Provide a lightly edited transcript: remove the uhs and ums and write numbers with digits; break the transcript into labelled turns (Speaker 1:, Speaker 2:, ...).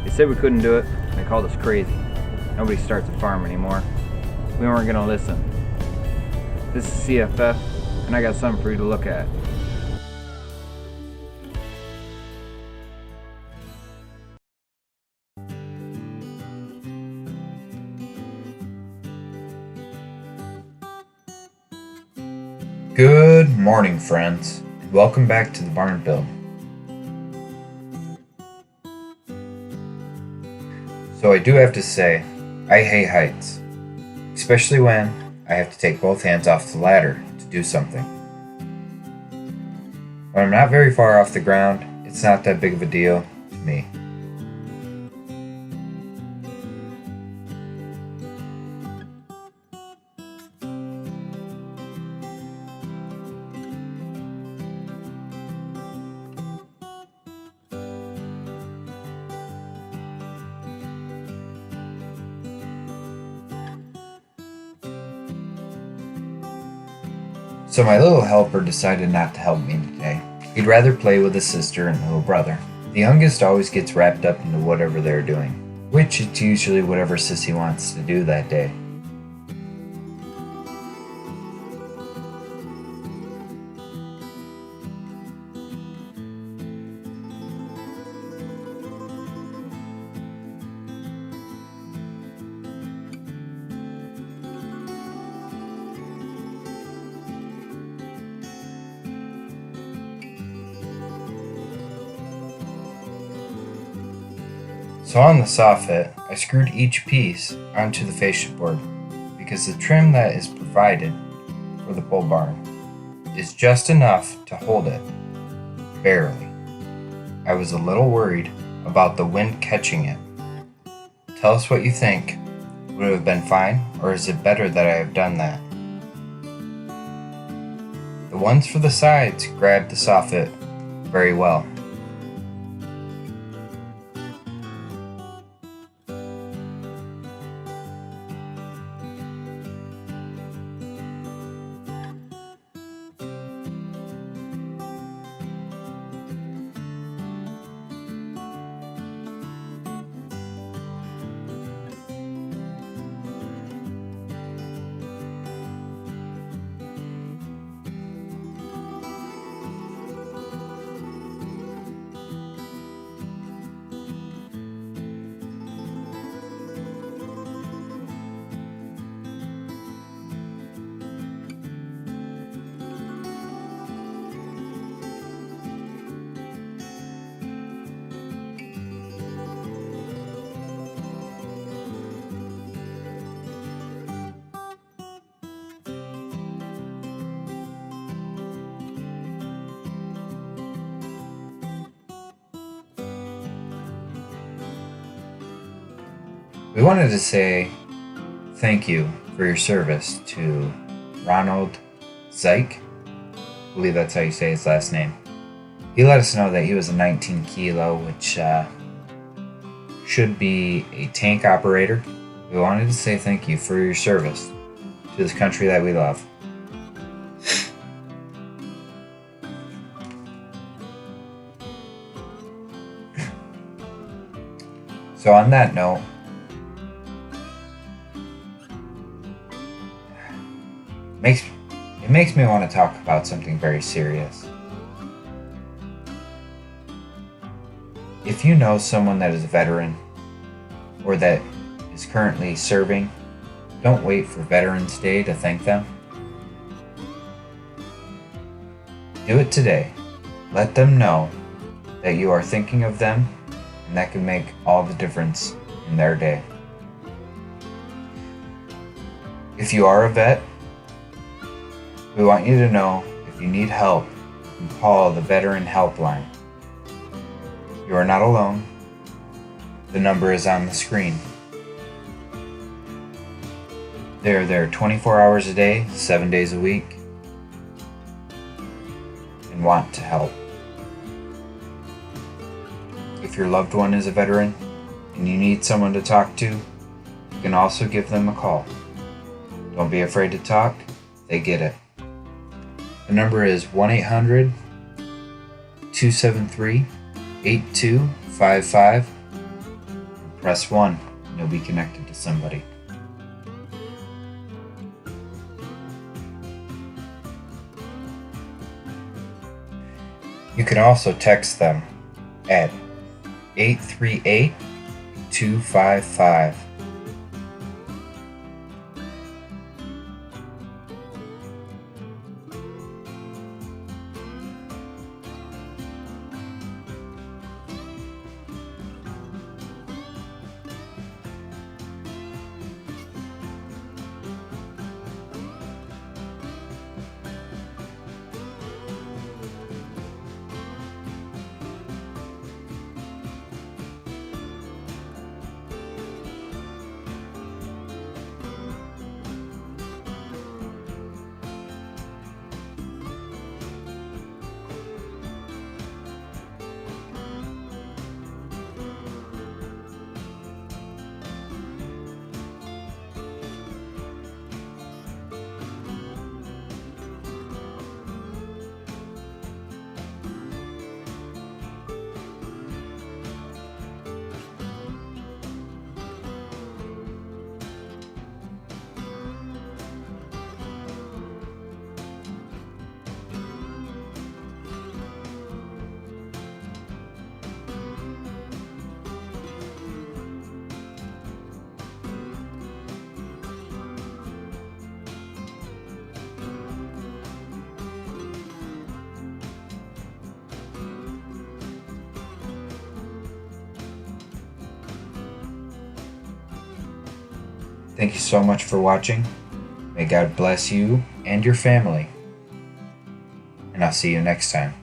Speaker 1: They said we couldn't do it, and they called us crazy. Nobody starts a farm anymore. We weren't gonna listen. This is C.F.F, and I got something for you to look at.
Speaker 2: Good morning, friends, and welcome back to the Barn Build. So I do have to say, I hate heights, especially when I have to take both hands off the ladder to do something. When I'm not very far off the ground, it's not that big of a deal to me. So my little helper decided not to help me today. He'd rather play with his sister and little brother. The youngest always gets wrapped up into whatever they're doing, which is usually whatever Sissy wants to do that day. So on the soffit, I screwed each piece onto the fascia board because the trim that is provided for the pole barn is just enough to hold it, barely. I was a little worried about the wind catching it. Tell us what you think. Would it have been fine, or is it better that I have done that? The ones for the sides grabbed the soffit very well. We wanted to say thank you for your service to Ronald Ziehlke. I believe that's how you say his last name. He let us know that he was a 19 kilo, which should be a tank operator. We wanted to say thank you for your service to this country that we love. So on that note, it makes me want to talk about something very serious. If you know someone that is a veteran or that is currently serving, don't wait for Veterans Day to thank them. Do it today. Let them know that you are thinking of them, and that can make all the difference in their day. If you are a vet, we want you to know if you need help, you can call the Veteran Helpline. You are not alone. The number is on the screen. They are there 24 hours a day, 7 days a week, and want to help. If your loved one is a veteran and you need someone to talk to, you can also give them a call. Don't be afraid to talk. They get it. The number is 1-800-273-8255, Press 1 and you'll be connected to somebody. You can also text them at 838-255. Thank you so much for watching. May God bless you and your family. And I'll see you next time.